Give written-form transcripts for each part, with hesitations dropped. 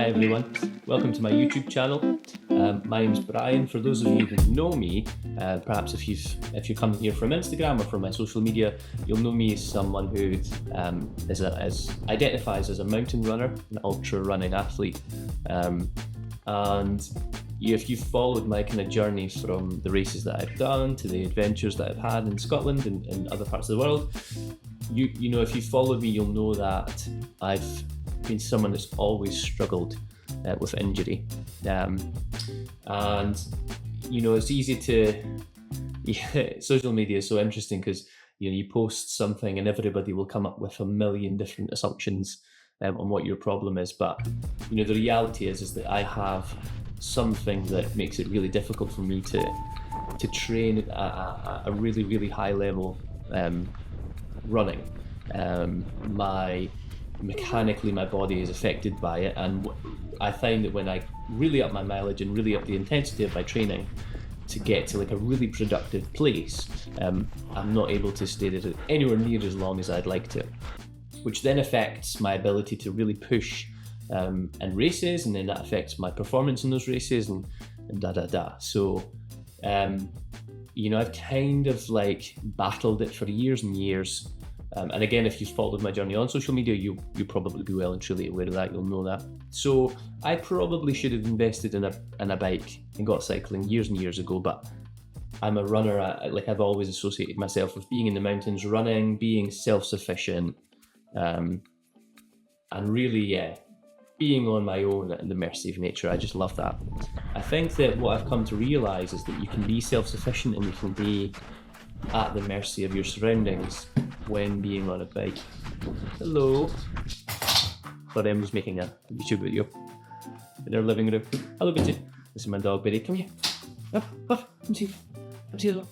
Hi everyone, welcome to my YouTube channel. My name's Brian. For those of you who know me, perhaps if you're coming here from Instagram or from my social media, you'll know me as someone who identifies as a mountain runner, an ultra running athlete. If you've followed my kind of journey from the races that I've done to the adventures that I've had in Scotland and other parts of the world, you know, if you followed me, you'll know that I've been someone that's always struggled with injury. And you know, it's easy to social media is so interesting because you post something and everybody will come up with a million different assumptions on what your problem is, but the reality is that I have something that makes it really difficult for me to train at a really, really high level running. Mechanically my body is affected by it, and I find that when I really up my mileage and really up the intensity of my training to get to like a really productive place, I'm not able to stay there anywhere near as long as I'd like to, which then affects my ability to really push in races, and then that affects my performance in those races and so I've kind of like battled it for years and years. And again, if you've followed my journey on social media, you'll probably be well and truly aware of that. You'll know that. So I probably should have invested in a bike and got cycling years and years ago, but I'm a runner. I've always associated myself with being in the mountains, running, being self-sufficient, and really, being on my own at the mercy of nature. I just love that. I think that what I've come to realise is that you can be self-sufficient and you can be at the mercy of your surroundings when being on a bike. Hello. Sorry, I'm just making a YouTube video in our living room. Hello, Bitty. This is my dog, Bitty. Come here. Up. Come see as well.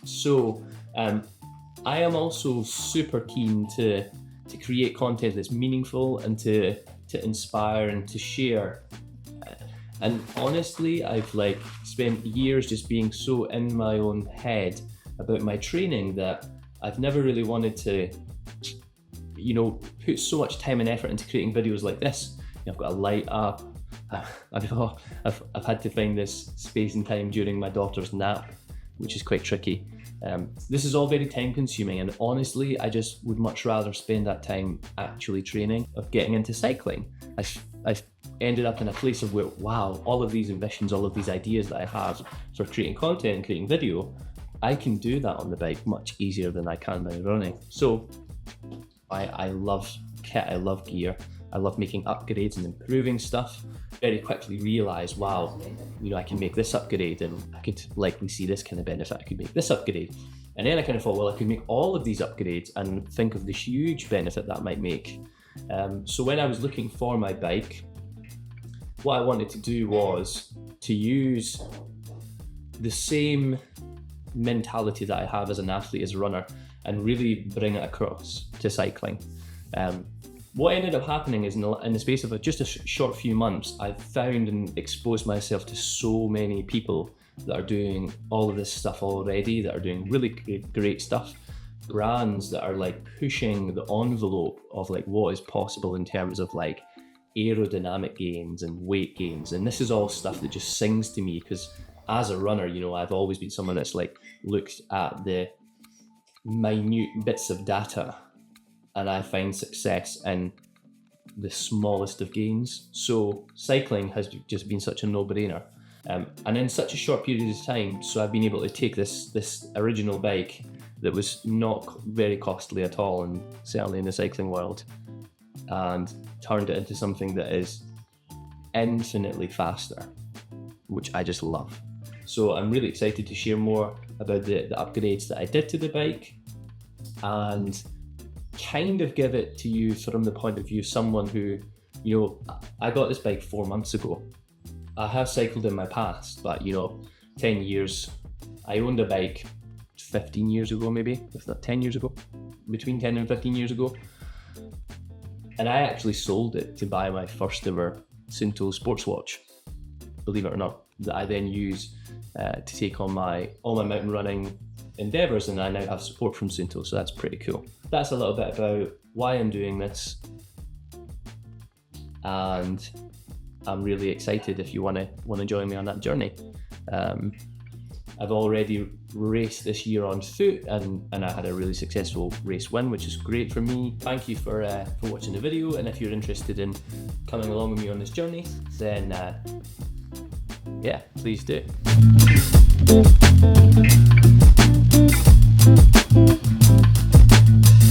So, I am also super keen to create content that's meaningful and to inspire and to share. And honestly, I've spent years just being so in my own head about my training that I've never really wanted to, put so much time and effort into creating videos like this. I've got a light up. I've had to find this space and time during my daughter's nap, which is quite tricky. This is all very time consuming, and honestly, I just would much rather spend that time actually training, of getting into cycling. I've ended up in a place of where, wow, all of these ambitions, all of these ideas that I have for creating content and creating video, I can do that on the bike much easier than I can by running. So I love kit, I love gear, I love making upgrades and improving stuff. Very quickly realise, wow, I can make this upgrade and I could likely see this kind of benefit. I could make this upgrade. And then I kind of thought, well, I could make all of these upgrades and think of the huge benefit that might make. So when I was looking for my bike, what I wanted to do was to use the same mentality that I have as an athlete, as a runner, and really bring it across to cycling. What ended up happening is in the space of just a short few months, I've found and exposed myself to so many people that are doing all of this stuff already, that are doing really great stuff, brands that are pushing the envelope of what is possible in terms of aerodynamic gains and weight gains. And this is all stuff that just sings to me, because as a runner, I've always been someone that's looked at the minute bits of data, and I find success in the smallest of gains. So cycling has just been such a no-brainer. And in such a short period of time, so I've been able to take this original bike that was not very costly at all, and certainly in the cycling world, and turned it into something that is infinitely faster, which I just love. So I'm really excited to share more about the upgrades that I did to the bike, and kind of give it to you from the point of view of someone who, I got this bike 4 months ago. I have cycled in my past, but 10 years, I owned a bike 15 years ago, maybe, if not 10 years ago, between 10 and 15 years ago. And I actually sold it to buy my first ever Suunto sports watch, believe it or not, that I then use to take on all my mountain running endeavours, and I now have support from Suunto, so that's pretty cool. That's a little bit about why I'm doing this and I'm really excited if you want to join me on that journey. I've already raced this year on foot, and I had a really successful race win, which is great for me. Thank you for watching the video, and if you're interested in coming along with me on this journey, then yeah, please do.